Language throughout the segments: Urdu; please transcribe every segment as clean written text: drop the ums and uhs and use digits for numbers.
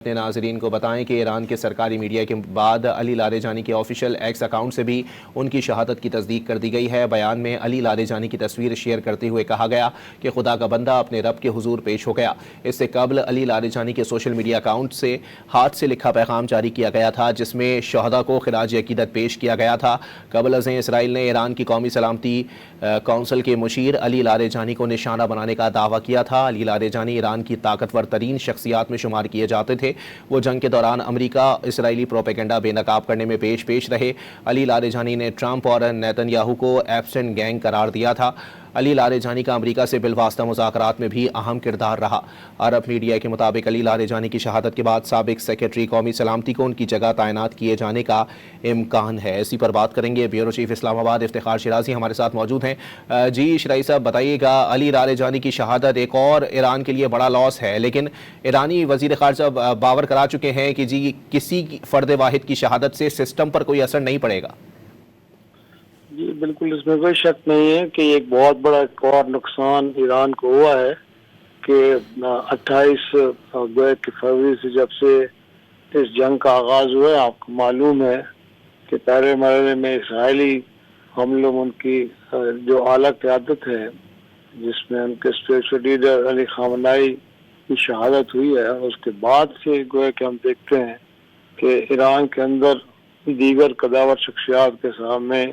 اپنے ناظرین کو بتائیں کہ ایران کے سرکاری میڈیا کے بعد علی لاریجانی کے آفیشیل ایکس اکاؤنٹ سے بھی ان کی شہادت کی تصدیق کر دی گئی ہے۔ بیان میں علی لاریجانی کی تصویر شیئر کرتے ہوئے کہا گیا کہ خدا کا بندہ اپنے رب کے حضور پیش ہو گیا۔ اس سے قبل علی لاریجانی کے سوشل میڈیا اکاؤنٹ سے ہاتھ سے لکھا پیغام جاری کیا گیا تھا، جس میں شہداء کو خراج عقیدت پیش کیا گیا تھا۔ قبل ازیں اسرائیل نے ایران کی قومی سلامتی کونسل کے مشیر علی لاریجانی کو نشانہ بنانے کا دعویٰ کیا تھا۔ علی لاریجانی ایران کی طاقتور ترین شخصیات میں شمار کیے جاتے تھے۔ وہ جنگ کے دوران امریکہ اسرائیلی پروپیگنڈا بے نقاب کرنے میں پیش رہے۔ علی لاریجانی نے ٹرمپ اور نیتن یاہو کو ایپسٹین گینگ قرار دیا تھا۔ علی لاریجانی کا امریکہ سے بالواسطہ مذاکرات میں بھی اہم کردار رہا۔ عرب میڈیا کے مطابق علی لاریجانی کی شہادت کے بعد سابق سیکرٹری قومی سلامتی کو ان کی جگہ تعینات کیے جانے کا امکان ہے۔ اسی پر بات کریں گے۔ بیورو چیف اسلام آباد افتخار شیرازی ہمارے ساتھ موجود ہیں۔ جی شرائع صاحب، بتائیے گا، علی لاریجانی کی شہادت ایک اور ایران کے لیے بڑا لاس ہے، لیکن ایرانی وزیر خارجہ باور کرا چکے ہیں کہ جی کسی فرد واحد کی شہادت سے سسٹم پر کوئی اثر نہیں پڑے گا۔ جی بالکل، اس میں کوئی شک نہیں ہے کہ ایک بہت بڑا ایک اور نقصان ایران کو ہوا ہے کہ 28 فروری سے جب سے اس جنگ کا آغاز ہوا ہے، آپ کو معلوم ہے کہ پہلے مرحلے میں اسرائیلی حملوں میں ان کی جو اعلیٰ قیادت ہے، جس میں ان کے اسپرچل لیڈر علی خامنائی کی شہادت ہوئی ہے، اس کے بعد سے گویا کہ ہم دیکھتے ہیں کہ ایران کے اندر دیگر قداور شخصیات کے سامنے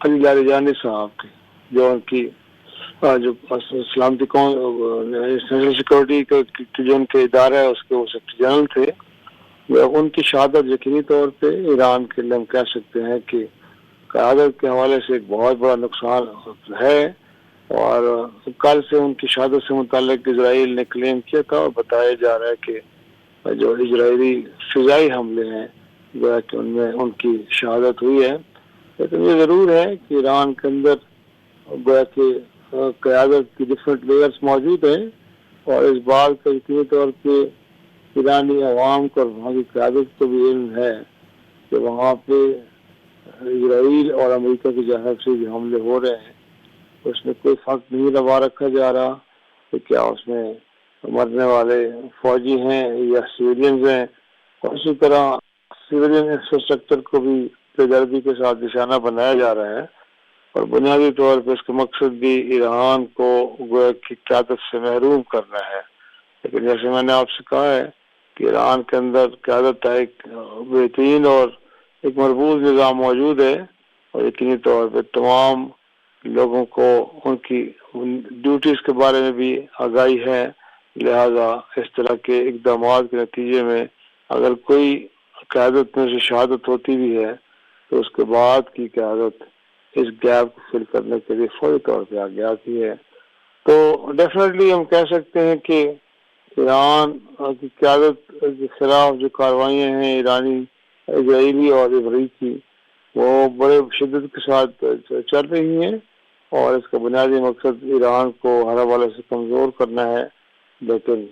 علی لاریجانی صاحب تھے، جو ان کی جو سلامتی نیشنل سیکورٹی کے جو ان کے ادارہ ہے اس کے وہ سیکرٹری جنرل تھے۔ ان کی شہادت یقینی طور پہ ایران کے لیے ہم کہہ سکتے ہیں کہ قیادت کے حوالے سے ایک بہت بڑا نقصان ہے، اور کل سے ان کی شہادت سے متعلق اسرائیل نے کلیم کیا تھا اور بتایا جا رہا ہے کہ جو اسرائیلی فضائی حملے ہیں گویا کہ ان میں ان کی شہادت ہوئی ہے۔ لیکن یہ ضرور ہے کہ ایران کے اندر گویا کہ قیادت کی ڈفرینٹ لیئرز موجود ہیں، اور اس بات کا یقینی طور پہ ایرانی عوام کو اور وہاں کی قیادت کو بھی علم ہے کہ وہاں پہ اسرائیل اور امریکہ کی جانب سے جو حملے ہو رہے ہیں اس میں کوئی فرق نہیں روا رکھا جا رہا کہ کیا اس میں مرنے والے فوجی ہیں یا سویلینز ہیں، اور اسی طرح سویلین انفراسٹرکچر کو بھی بےدردی کے ساتھ نشانہ بنایا جا رہا ہے، اور بنیادی طور پہ اس کا مقصد بھی ایران کو گویا کی قیادت سے محروم کرنا ہے۔ لیکن جیسے میں نے آپ سے کہا ہے کہ ایران کے اندر قیادت کا ایک بہترین اور ایک مربوط نظام موجود ہے، اور یقینی طور پہ تمام لوگوں کو ان کی ڈیوٹیز کے بارے میں بھی آگاہی ہے، لہذا اس طرح کے اقدامات کے نتیجے میں اگر کوئی قیادت میں سے شہادت ہوتی بھی ہے تو اس کے بعد کی قیادت اس گیپ کو فل کرنے کے لیے فوری طور پہ آگے آتی ہے۔ تو ڈیفینیٹلی ہم کہہ سکتے ہیں کہ ایران کی قیادت کے خلاف جو کاروائیاں ہیں ایرانی، اسرائیلی اور امریکی، وہ بڑے شدت کے ساتھ چل رہی ہیں، اور اس کا بنیادی مقصد ایران کو ہر حوالے سے کمزور کرنا ہے۔ لیکن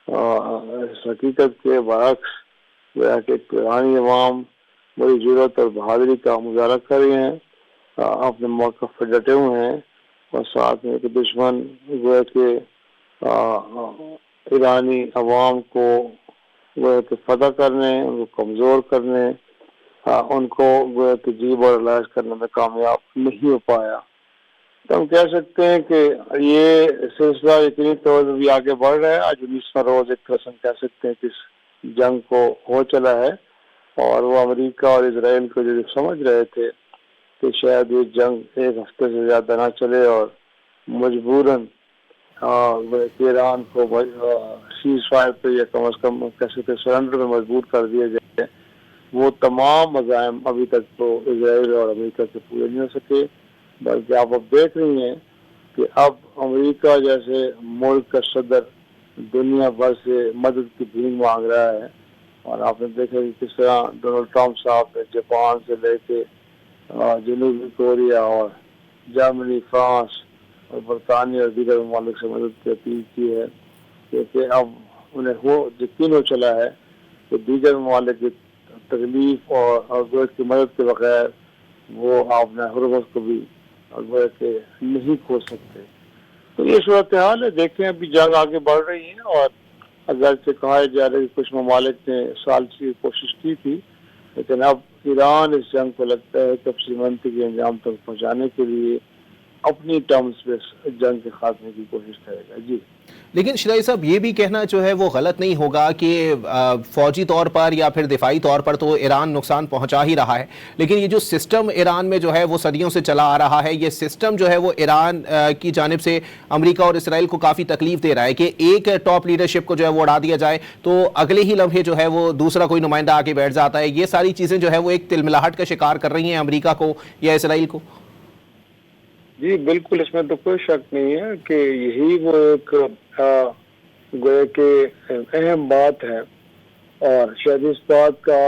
اس حقیقت کے برعکس کہ ایرانی عوام بڑی جرات اور بہادری کا مظاہرہ کر رہے ہیں، اپنے موقف پہ ڈٹے ہوئے ہیں، اور ساتھ میں کہ دشمن گویا کہ ایرانی عوام کو گویا کہ فتح کرنے، ان کو کمزور کرنے، ان کو گویا کہ جیب اور علاج کرنے میں کامیاب نہیں ہو پایا۔ تو ہم کہہ سکتے ہیں کہ یہ سلسلہ یقینی طور پر بھی آگے بڑھ رہا ہے۔ آج 19واں روز ایک طرح سے ہم کہہ سکتے ہیں کہ اس جنگ کو ہو چلا ہے، اور وہ امریکہ اور اسرائیل کو جو سمجھ رہے تھے کہ شاید یہ جنگ ایک ہفتے سے زیادہ نہ چلے اور مجبوراً ایران کو سیز فائر پہ یا کم از کم کیسے کہ سرنڈر میں مجبور کر دیا جائے، وہ تمام عزائم ابھی تک تو اسرائیل اور امریکہ سے پورے نہیں ہو سکے، بلکہ آپ اب دیکھ رہی ہیں کہ اب امریکہ جیسے ملک کا صدر دنیا بھر سے مدد کی بھیک مانگ رہا ہے، اور آپ نے دیکھا کہ کس طرح ڈونلڈ ٹرمپ صاحب نے جاپان سے لے کے جنوبی کوریا اور جرمنی، فرانس اور برطانیہ اور دیگر ممالک سے مدد کی اپیل کی ہے، کیونکہ اب انہیں یقین ہو چلا ہے کہ دیگر ممالک کی تکلیف اور گوشت کی مدد کے بغیر وہ اپنے حرمت کو بھی کہ نہیں کھو سکتے۔ تو یہ صورتحال ہے۔ دیکھیں ابھی جنگ آگے بڑھ رہی ہے، اور اگرچہ کہا جا رہا ہے کہ کچھ ممالک نے ثالثی کی کوشش کی تھی، لیکن اب ایران اس جنگ کو لگتا ہے تفصیل منطقی انجام تک پہنچانے کے لیے اپنی ٹرمز پہ جنگ کے خاتمے کی کوشش کرے گا. جی لیکن شرائع صاحب یہ بھی کہنا جو ہے وہ غلط نہیں ہوگا کہ فوجی طور پر یا پھر دفاعی طور پر تو ایران نقصان پہنچا ہی رہا ہے، لیکن یہ جو سسٹم ایران میں جو ہے وہ صدیوں سے چلا آ رہا ہے، یہ سسٹم جو ہے وہ ایران کی جانب سے امریکہ اور اسرائیل کو کافی تکلیف دے رہا ہے کہ ایک ٹاپ لیڈرشپ کو جو ہے وہ اڑا دیا جائے تو اگلے ہی لمحے جو ہے وہ دوسرا کوئی نمائندہ آ کے بیٹھ جاتا ہے. یہ ساری چیزیں جو ہے وہ ایک تلملاہٹ کا شکار کر رہی ہیں امریکہ کو یا اسرائیل کو. جی بالکل، اس میں تو کوئی شک نہیں ہے کہ یہی وہ ایک گویا کہ اہم بات ہے، اور شاید اس بات کا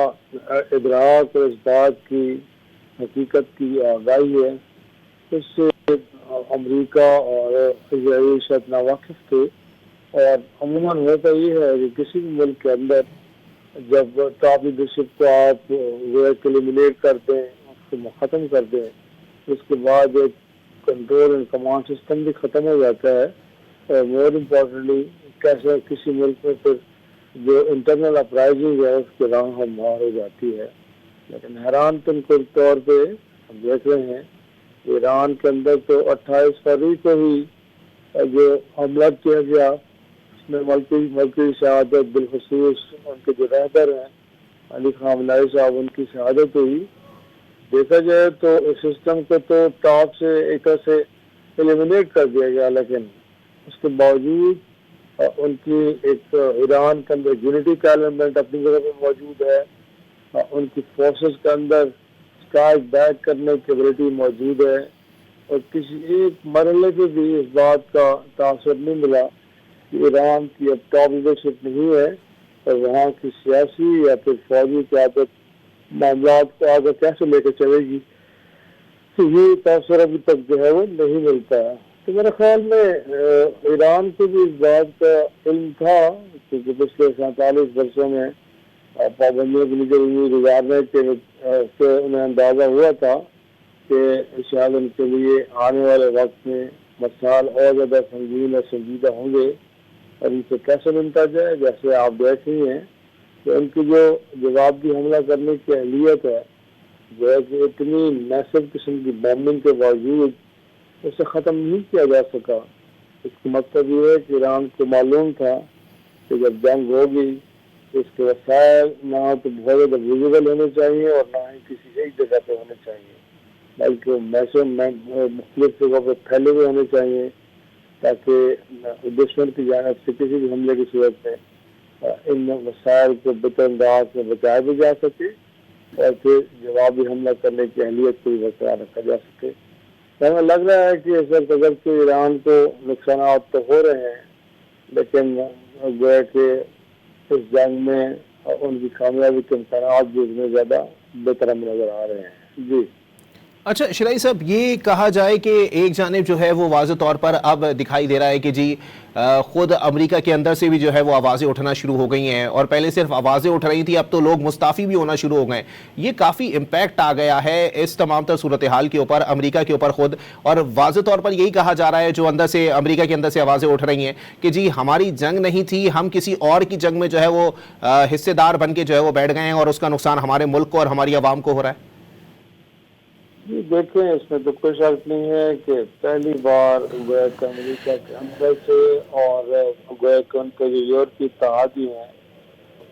ادراک اور اس بات کی حقیقت کی آگاہی ہے، اس سے امریکہ اور اسرائیل شاید ناواقف تھے. اور عموماً ہوتا یہ ہے کہ کسی بھی ملک کے اندر جب ٹاپ لیڈرشپ کو آپ ایلیمینیٹ کر دیں، اس کو ختم کر دیں، اس کے بعد ایک کنٹرول اینڈ کمانڈ سسٹم بھی ختم ہو جاتا ہے. اور مور امپورٹنٹلی کیسے کسی ملک میں پھر جو انٹرنل اپرائزنگ ہے اس کے راہ ہموار ہو جاتی ہے. لیکن حیران کن طور پہ ہم دیکھ رہے ہیں کہ ایران کے اندر تو 28 فروری کو ہی جو حملہ کیا گیا اس میں ملکی شہادت، بالخصوص ان کے جو رہبر ہیں علی خامنہئی صاحب، ان کی شہادت ہوئی. دیکھا جائے تو اس سسٹم کو تو ٹاپ سے ایک طرح سے ایلیمینیٹ کر دیا گیا، لیکن اس کے باوجود ان کی ایک ایران کے اندر یونٹی کا ایلیمنٹ اپنی جگہ پہ موجود ہے، ان کی فورسز کے اندر اسٹرائک بیک کرنے کی ایبلٹی موجود ہے، اور کسی ایک مرحلے پہ بھی اس بات کا تاثر نہیں ملا کہ ایران کی اب ٹاپ لیڈرشپ نہیں ہے اور وہاں کی سیاسی یا پھر فوجی قیادت معاملات کو آگے کیسے لے کے چلے گی. تو یہ تاثر ابھی تک جو ہے وہ نہیں ملتا ہے. تو میرے خیال میں ایران کو بھی اس بات کا علم تھا، کیونکہ پچھلے 47 برسوں میں پابندیوں کی نظر گزارنے سے انہیں اندازہ ہوا تھا کہ شاید ان کے لیے آنے والے وقت میں مسائل اور زیادہ سنگین اور سنجیدہ ہوں گے، اور ان سے کیسے نمٹا جائے. جیسے آپ دیکھ رہی ہیں کہ ان کی جو جوابی حملہ کرنے کی اہلیت ہے، جو ہے کہ اتنی میسو قسم کی بمبنگ کے باوجود اسے ختم نہیں کیا جا سکا. اس کا مطلب یہ ہے کہ ایران کو معلوم تھا کہ جب جنگ ہوگی تو اس کے وسائل نہ تو بہت زیادہ ویزیبل ہونے چاہیے اور نہ ہی کسی ایک جگہ پہ ہونے چاہیے، بلکہ میسو مختلف جگہوں پہ پھیلے ہوئے ہونے چاہیے، تاکہ دشمن کی جانب سے کسی بھی حملے کی صورت میں ان وسائل کو بہتر انداز میں بچایا بھی جا سکے اور پھر جوابی حملہ کرنے کی اہلیت کو بھی برقرار رکھا جا سکے. ہمیں لگ رہا ہے کہ اس وقت اگر کہ ایران کو نقصانات تو ہو رہے ہیں، لیکن گویا کہ اس جنگ میں ان کی کامیابی کے امکانات بھی اتنے زیادہ بہتر نظر آ رہے ہیں. جی اچھا شرائع صاحب، یہ کہا جائے کہ ایک جانب جو ہے وہ واضح طور پر اب دکھائی دے رہا ہے کہ جی خود امریکہ کے اندر سے بھی جو ہے وہ آوازیں اٹھنا شروع ہو گئی ہیں، اور پہلے صرف آوازیں اٹھ رہی تھی، اب تو لوگ مستعفی بھی ہونا شروع ہو گئے. یہ کافی امپیکٹ آ گیا ہے اس تمام تر صورتحال کے اوپر، امریکہ کے اوپر خود، اور واضح طور پر یہی کہا جا رہا ہے جو اندر سے امریکہ کے اندر سے آوازیں اٹھ رہی ہیں کہ جی ہماری جنگ نہیں تھی، ہم کسی اور کی جنگ میں جو ہے وہ حصے دار بن کے جو ہے وہ بیٹھ گئے ہیں، اور اس کا نقصان ہمارے ملک کو اور ہماری عوام کو ہو رہا ہے. جی دیکھیں، اس میں تو کوئی شک نہیں ہے کہ پہلی بار گویا کہ امریکہ کے اندر سے اور گویا کہ ان کے جو یورپی اتحادی ہیں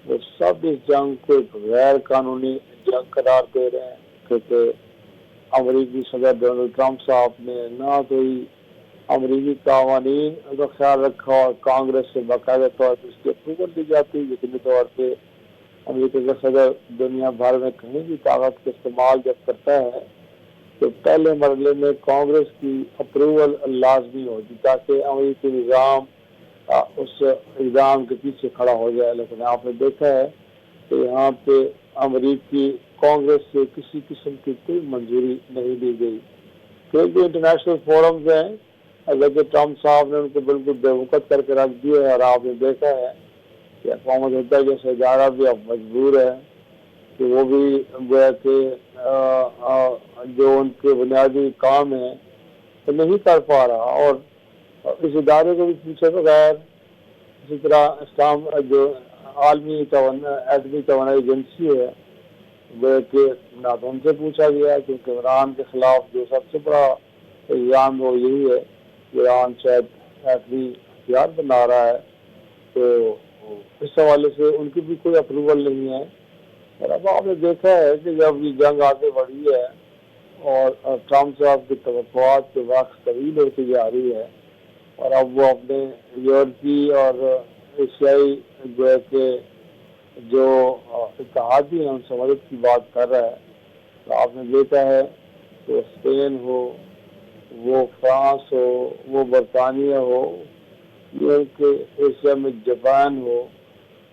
وہ سب اس جنگ کو ایک غیر قانونی جنگ قرار دے رہے ہیں، کیونکہ امریکی صدر ڈونلڈ ٹرمپ صاحب نے نہ کوئی امریکی قوانین کا خیال رکھا اور کانگریس سے باقاعدہ طور پر اس کی اپروول دی جاتی، یقینی طور پہ امریکہ کا صدر دنیا بھر میں کہیں بھی طاقت کا استعمال جب کرتا ہے تو پہلے مرحلے میں کانگریس کی اپروول لازمی ہوتی تاکہ امریکی نظام اس نظام کے پیچھے کھڑا ہو جائے. لیکن آپ نے دیکھا ہے کہ یہاں پہ امریکی کانگریس سے کسی قسم کی کوئی منظوری نہیں دی گئی، کیونکہ انٹرنیشنل فورمز ہیں. اگرچہ ٹرمپ صاحب نے ان کو بالکل بے وقت کر کے رکھ دیا ہے، اور آپ نے دیکھا ہے کہ اقوام متحدہ جیسا ادارہ بھی اب مجبور ہے کہ وہ بھی گویا کہ جو ان کے بنیادی کام ہیں وہ نہیں کر پا رہا، اور اس ادارے کو بھی پیچھے بغیر اسی طرح اسلام جو عالمی ایٹمی توانائی ایجنسی ہے وہ کہ نہ تو ان سے پوچھا گیا، کیونکہ ایران کے خلاف جو سب سے بڑا الزام وہ یہی ہے کہ ایران شاید ایٹمی ہتھیار بنا رہا ہے، تو اس حوالے سے ان کی بھی کوئی اپروول نہیں ہے۔ اور اب آپ نے دیکھا ہے کہ جب یہ جنگ آگے بڑھی ہے اور ٹرمپ صاحب کی توقعات کے وقت طویل ہوتی جا رہی ہے، اور اب وہ اپنے یورپی اور ایشیائی جو ہے کہ جو اتحادی ہیں ان سے مدد کی بات کر رہا ہے، تو آپ نے دیکھا ہے کہ اسپین ہو، وہ فرانس ہو، وہ برطانیہ ہو، یہ کہ ایشیا میں جاپان ہو،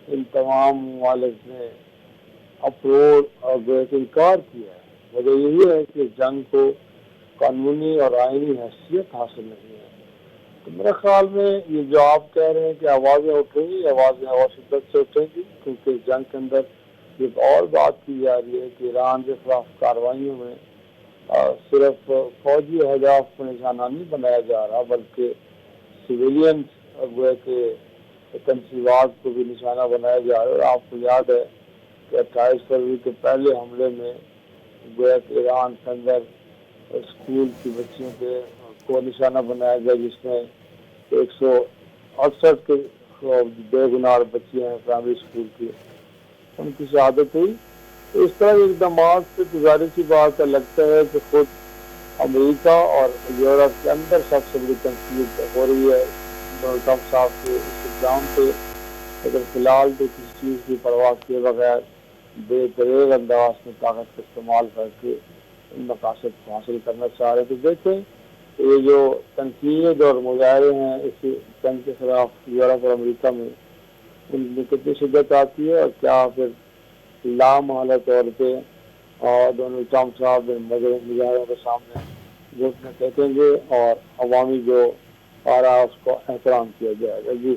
ان تمام ممالک نے اپروڈ اور انکار کیا ہے۔ وجہ یہی ہے کہ جنگ کو قانونی اور آئینی حیثیت حاصل نہیں ہے۔ تو میرے خیال میں یہ جو آپ کہہ رہے ہیں کہ آوازیں اٹھیں گی، آوازیں اور شدت سے اٹھیں گی، کیونکہ جنگ کے اندر ایک اور بات کی جا رہی ہے کہ ایران کے خلاف کارروائیوں میں صرف فوجی اہداف کو نشانہ نہیں بنایا جا رہا، بلکہ سویلینز وہ کہ تنصیبات کو بھی نشانہ بنایا جا رہا ہے۔ اور آپ کو یاد ہے کہ 28 فروری کے پہلے حملے میں گویا کہ ایران کے اندر اسکول کی بچیوں کو نشانہ بنایا گیا، جس میں 168 کے بے گناہ بچیاں ہیں پرائمری اسکول کی، ان کی شہادت ہوئی۔ تو اس طرح اقدامات سے گزارش کی بات لگتا ہے کہ خود امریکہ اور یورپ کے اندر سب سے بڑی تنقید ہو رہی ہے ڈونلڈ ٹرمپ صاحب کے اس اقدام پہ، اگر فی الحال تو کسی چیز کی پرواہ کیے بغیر بے دریغ انداز میں طاقت کا استعمال کر کے ان مقاصد کو حاصل کرنا چاہ رہے۔ تو دیکھیں یہ جو تنقید اور مظاہرے ہیں اس جنگ کے خلاف یورپ اور امریکہ میں، ان میں کتنی شدت آتی ہے، اور کیا پھر لامحالہ طور پہ اور ڈونلڈ ٹرمپ صاحب مظاہروں کے سامنے گھٹنے ٹیکیں گے اور عوامی جو آرا اس کو احترام کیا جائے گا۔ جی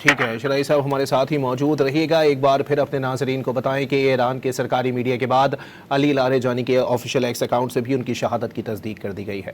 ٹھیک ہے شرعی صاحب، ہمارے ساتھ ہی موجود رہیے گا۔ ایک بار پھر اپنے ناظرین کو بتائیں کہ ایران کے سرکاری میڈیا کے بعد علی لاریجانی کے آفیشیل ایکس اکاؤنٹ سے بھی ان کی شہادت کی تصدیق کر دی گئی ہے۔